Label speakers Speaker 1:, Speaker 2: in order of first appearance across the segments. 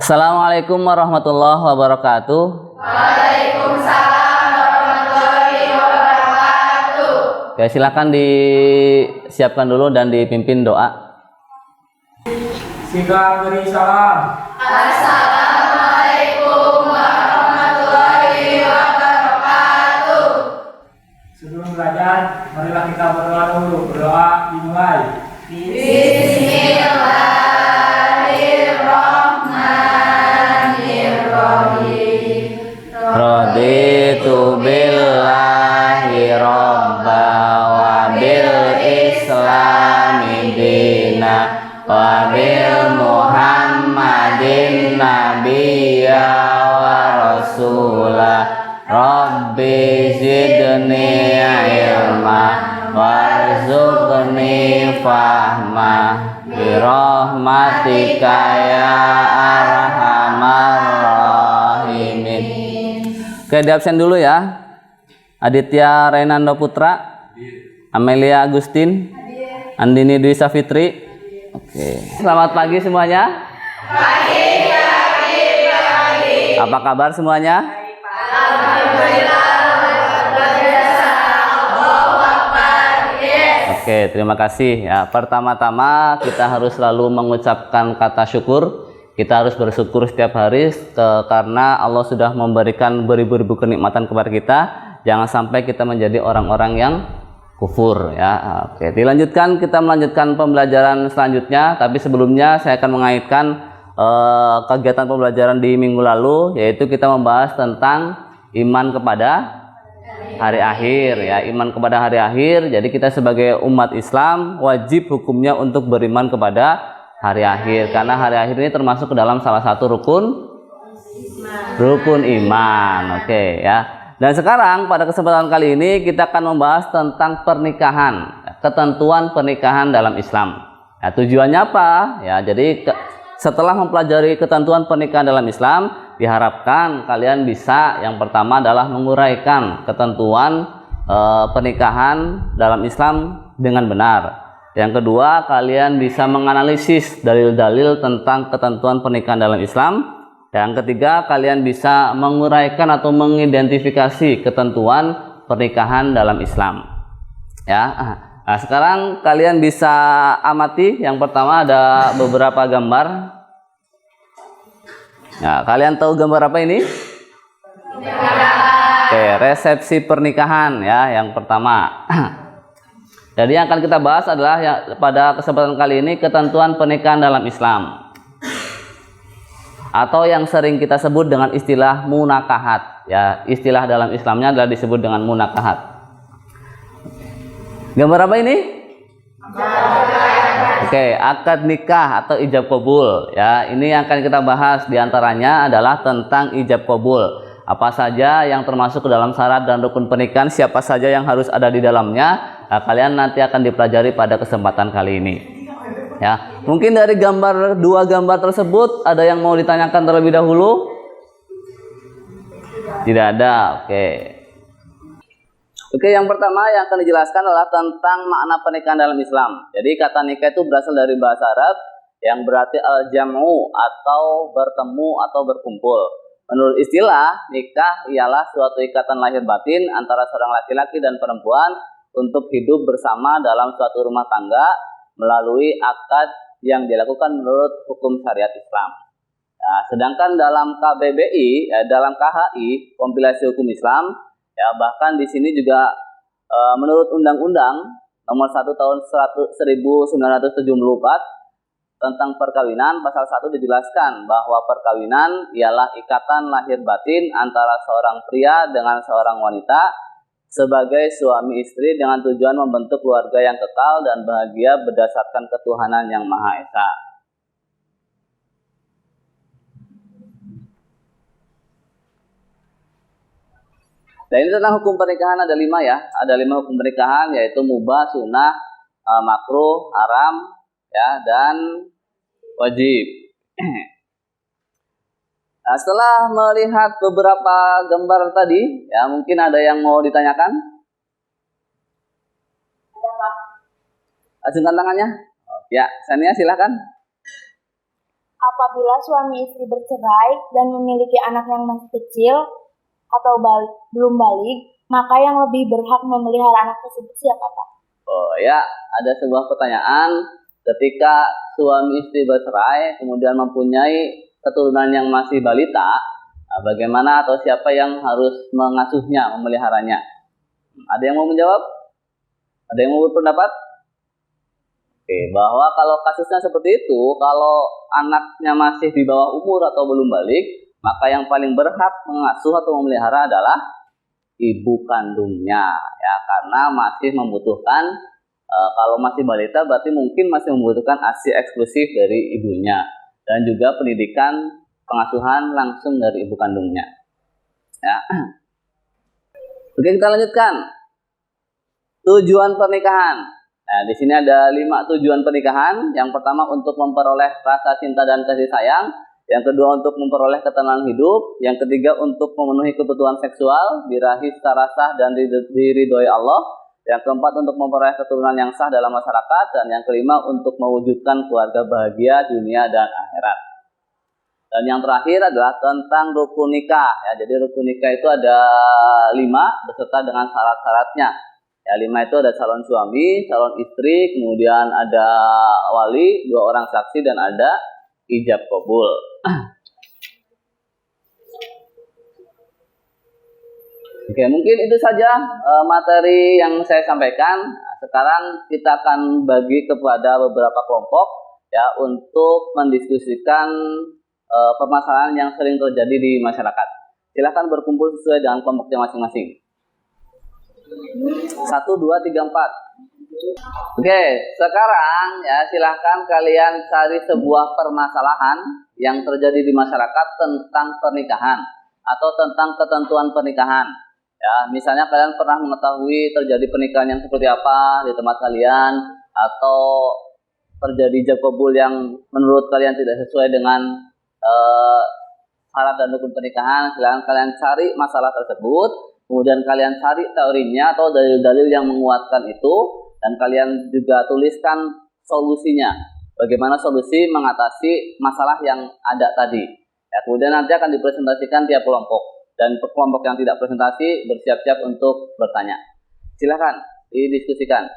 Speaker 1: Assalamualaikum warahmatullahi wabarakatuh.
Speaker 2: Waalaikumsalam warahmatullahi wabarakatuh.
Speaker 1: Ya, silakan disiapkan dulu dan dipimpin doa.
Speaker 3: Sika beri salam.
Speaker 2: Assalamualaikum warahmatullahi wabarakatuh.
Speaker 3: Sebelum belajar, marilah kita berdoa dulu. Berdoa dimulai.
Speaker 2: Bismillahirrahmanirrahim.
Speaker 1: Raditu billahi robba wa bil islami dina wa bil muhammadin nabiyya wa rasula rabbi zidni ilma warzuqni fahma birahmatika ya arhamar rahimin. Oke, di absen dulu ya. Aditya Renando Putra, Amelia Agustin, Andini Dwi Safitri. Oke. Selamat pagi semuanya.
Speaker 2: Pagi.
Speaker 1: Apa kabar semuanya?
Speaker 2: Alhamdulillah.
Speaker 1: Oke, terima kasih. Ya, pertama-tama kita harus selalu mengucapkan kata syukur. Kita harus bersyukur setiap hari karena Allah sudah memberikan beribu-ribu kenikmatan kepada kita. Jangan sampai kita menjadi orang-orang yang kufur ya. Oke, kita melanjutkan pembelajaran selanjutnya, tapi sebelumnya saya akan mengaitkan kegiatan pembelajaran di minggu lalu, yaitu kita membahas tentang iman kepada hari akhir ya, iman kepada hari akhir. Jadi kita sebagai umat Islam wajib hukumnya untuk beriman kepada hari akhir, karena hari akhir ini termasuk ke dalam salah satu rukun iman. Oke ya. Dan sekarang pada kesempatan kali ini kita akan membahas tentang pernikahan, ketentuan pernikahan dalam Islam. Ya, tujuannya apa? Ya, jadi setelah mempelajari ketentuan pernikahan dalam Islam, diharapkan kalian bisa, yang pertama adalah menguraikan ketentuan pernikahan dalam Islam dengan benar. Yang kedua, kalian bisa menganalisis dalil-dalil tentang ketentuan pernikahan dalam Islam. Yang ketiga, kalian bisa menguraikan atau mengidentifikasi ketentuan pernikahan dalam Islam. Ya. Nah, sekarang kalian bisa amati. Yang pertama ada beberapa gambar. Nah, kalian tahu gambar apa ini? Oke, resepsi pernikahan ya, yang pertama. Jadi yang akan kita bahas adalah pada kesempatan kali ini ketentuan pernikahan dalam Islam, atau yang sering kita sebut dengan istilah munakahat ya. Istilah dalam Islamnya adalah disebut dengan munakahat. Gambar apa ini? Oke, akad nikah atau ijab kabul ya. Ini yang akan kita bahas, diantaranya adalah tentang ijab kabul. Apa saja yang termasuk ke dalam syarat dan rukun pernikahan, siapa saja yang harus ada di dalamnya. Nah, kalian nanti akan dipelajari pada kesempatan kali ini. Ya, mungkin dari dua gambar tersebut ada yang mau ditanyakan terlebih dahulu? Tidak ada. Oke, yang pertama yang akan dijelaskan adalah tentang makna pernikahan dalam Islam. Jadi kata nikah itu berasal dari bahasa Arab yang berarti al-jam'u atau bertemu atau berkumpul. Menurut istilah, nikah ialah suatu ikatan lahir batin antara seorang laki-laki dan perempuan untuk hidup bersama dalam suatu rumah tangga melalui akad yang dilakukan menurut hukum syariat Islam. Nah, sedangkan dalam KBBI, dalam KHI, kompilasi hukum Islam, ya, bahkan di sini juga menurut Undang-Undang Nomor 1 Tahun 1974 tentang perkawinan, pasal 1 dijelaskan bahwa perkawinan ialah ikatan lahir batin antara seorang pria dengan seorang wanita sebagai suami istri dengan tujuan membentuk keluarga yang kekal dan bahagia berdasarkan ketuhanan yang Maha Esa. Dan ini tentang hukum pernikahan ada 5 ya. Ada 5 hukum pernikahan, yaitu mubah, sunnah, makruh, haram, ya, dan wajib. Nah, setelah melihat beberapa gambar tadi, ya, mungkin ada yang mau ditanyakan? Acungkan tangannya. Ya, Sania silakan.
Speaker 4: Apabila suami istri bercerai dan memiliki anak yang masih kecil atau belum balik, maka yang lebih berhak memelihara anak tersebut siapa, Pak?
Speaker 1: Oh ya, ada sebuah pertanyaan. Ketika suami istri bercerai kemudian mempunyai keturunan yang masih balita, bagaimana atau siapa yang harus mengasuhnya, memeliharanya? Ada yang mau menjawab? Ada yang mau berpendapat? Oke, bahwa kalau kasusnya seperti itu, kalau anaknya masih di bawah umur atau belum balik, maka yang paling berhak mengasuh atau memelihara adalah ibu kandungnya, ya, karena masih membutuhkan, kalau masih balita berarti mungkin masih membutuhkan ASI eksklusif dari ibunya dan juga pendidikan pengasuhan langsung dari ibu kandungnya. Ya. Oke, kita lanjutkan. Tujuan pernikahan. Nah, di sini ada 5 tujuan pernikahan. Yang pertama untuk memperoleh rasa cinta dan kasih sayang. Yang kedua untuk memperoleh ketenangan hidup. Yang ketiga untuk memenuhi kebutuhan seksual, birahi secara sah dan diridhoi Allah. Yang keempat untuk memperoleh keturunan yang sah dalam masyarakat. Dan yang kelima untuk mewujudkan keluarga bahagia dunia dan akhirat. Dan yang terakhir adalah tentang rukun nikah. Ya, jadi rukun nikah itu ada 5 beserta dengan syarat-syaratnya. Ya, 5 itu ada calon suami, calon istri, kemudian ada wali, 2 orang saksi, dan ada ijab kabul. Oke, mungkin itu saja materi yang saya sampaikan. Sekarang kita akan bagi kepada beberapa kelompok ya untuk mendiskusikan permasalahan yang sering terjadi di masyarakat. Silakan berkumpul sesuai dengan kelompoknya masing-masing. 1, 2, 3, 4. Oke, sekarang ya silahkan kalian cari sebuah permasalahan yang terjadi di masyarakat tentang pernikahan atau tentang ketentuan pernikahan. Ya, misalnya kalian pernah mengetahui terjadi pernikahan yang seperti apa di tempat kalian, atau terjadi ijab kabul yang menurut kalian tidak sesuai dengan syarat dan rukun pernikahan. Silahkan kalian cari masalah tersebut. Kemudian kalian cari teorinya atau dalil-dalil yang menguatkan itu, dan kalian juga tuliskan solusinya. Bagaimana solusi mengatasi masalah yang ada tadi. Ya, kemudian nanti akan dipresentasikan tiap kelompok, dan kelompok yang tidak presentasi bersiap-siap untuk bertanya. Silakan didiskusikan.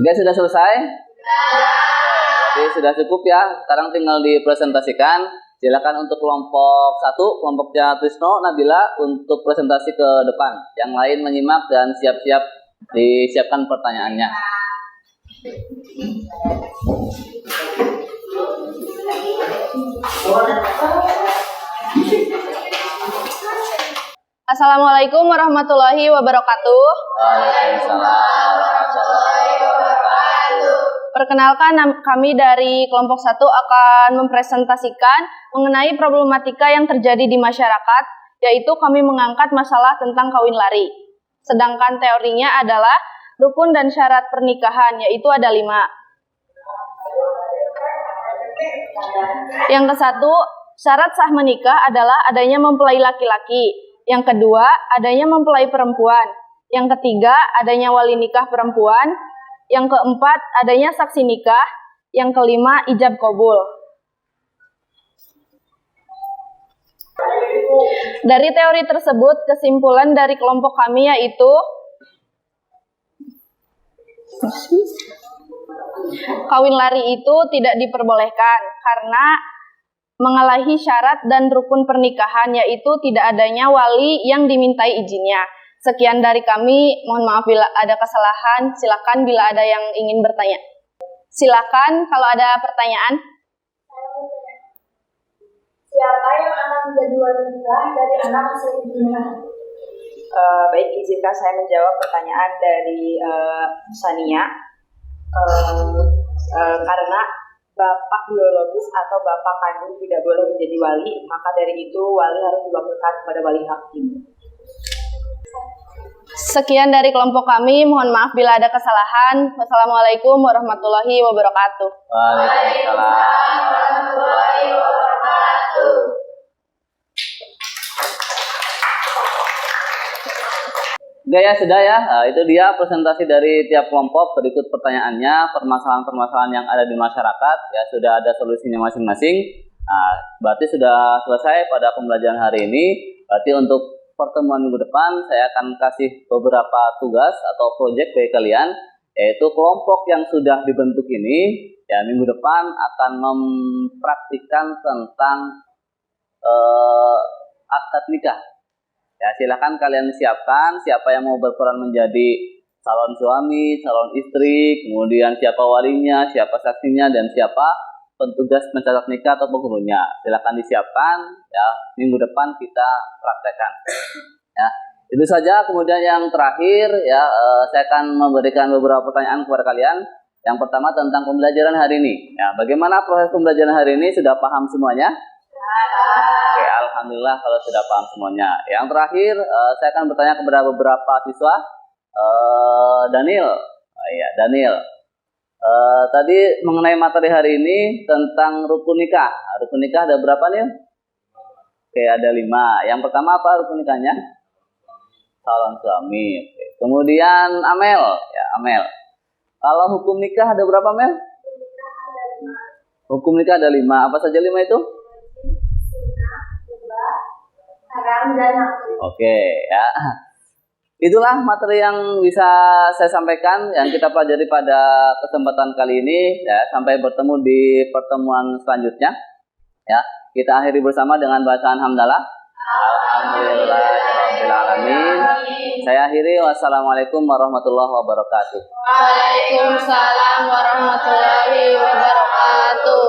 Speaker 1: Oke, sudah selesai? Jadi sudah cukup ya. Sekarang tinggal dipresentasikan. Silakan untuk kelompok 1, kelompoknya Trisno, Nabila untuk presentasi ke depan. Yang lain menyimak dan siap-siap disiapkan pertanyaannya.
Speaker 5: Assalamualaikum warahmatullahi wabarakatuh.
Speaker 1: Waalaikumsalam warahmatullahi wabarakatuh.
Speaker 5: Perkenalkan, kami dari kelompok 1 akan mempresentasikan mengenai problematika yang terjadi di masyarakat, yaitu kami mengangkat masalah tentang kawin lari. Sedangkan teorinya adalah rukun dan syarat pernikahan, yaitu ada 5. Yang ke-1, syarat sah menikah adalah adanya mempelai laki-laki. Yang kedua, adanya mempelai perempuan. Yang ketiga, adanya wali nikah perempuan. Yang keempat, adanya saksi nikah. Yang kelima, ijab qabul. Dari teori tersebut, kesimpulan dari kelompok kami yaitu kawin lari itu tidak diperbolehkan karena mengalahi syarat dan rukun pernikahan, yaitu tidak adanya wali yang dimintai izinnya. Sekian dari kami, mohon maaf bila ada kesalahan, silakan bila ada yang ingin bertanya. Silakan kalau ada pertanyaan.
Speaker 4: Siapa yang akan menjadi wali nikah dari anak hasil pernikahan?
Speaker 6: Baik, izinkan saya menjawab pertanyaan dari Sania. Karena bapak biologis atau bapak kandung tidak boleh menjadi wali, maka dari itu wali harus diwakilkan kepada wali hakim.
Speaker 5: Sekian dari kelompok kami, mohon maaf bila ada kesalahan. Wassalamualaikum warahmatullahi wabarakatuh.
Speaker 1: Waalaikumsalam warahmatullahi wabarakatuh. Oke ya, sudah ya. Itu dia presentasi dari tiap kelompok. Berikut pertanyaannya, permasalahan-permasalahan yang ada di masyarakat. Ya, sudah ada solusinya masing-masing. Berarti sudah selesai pada pembelajaran hari ini. Berarti untuk pertemuan minggu depan, saya akan kasih beberapa tugas atau proyek bagi kalian. Yaitu kelompok yang sudah dibentuk ini, ya minggu depan akan mempraktikkan tentang akad nikah. Ya, silakan kalian siapkan siapa yang mau berperan menjadi calon suami, calon istri, kemudian siapa walinya, siapa saksinya, dan siapa petugas mencatat nikah atau penghulunya. Silakan disiapkan, ya minggu depan kita praktekkan. Ya, itu saja. Kemudian yang terakhir, ya saya akan memberikan beberapa pertanyaan kepada kalian. Yang pertama tentang pembelajaran hari ini. Ya, bagaimana proses pembelajaran hari ini? Sudah paham semuanya? Oke, alhamdulillah kalau sudah paham semuanya. Yang terakhir, saya akan bertanya kepada beberapa siswa. Daniel, Daniel. Tadi mengenai materi hari ini tentang rukun nikah. Rukun nikah ada berapa nih? Oke, ada 5. Yang pertama apa rukun nikahnya? Calon suami. Oke. Kemudian Amel, ya Amel. Kalau hukum nikah ada berapa, Mel? Hukum nikah ada 5. Apa saja 5 itu?
Speaker 4: Haram dan nafsu.
Speaker 1: Oke, ya. Itulah materi yang bisa saya sampaikan yang kita pelajari pada kesempatan kali ini. Ya, sampai bertemu di pertemuan selanjutnya. Ya, kita akhiri bersama dengan bacaan hamdalah. Alhamdulillahirabbil alamin. Saya akhiri. Wassalamualaikum warahmatullahi wabarakatuh.
Speaker 5: Waalaikumsalam warahmatullahi wabarakatuh.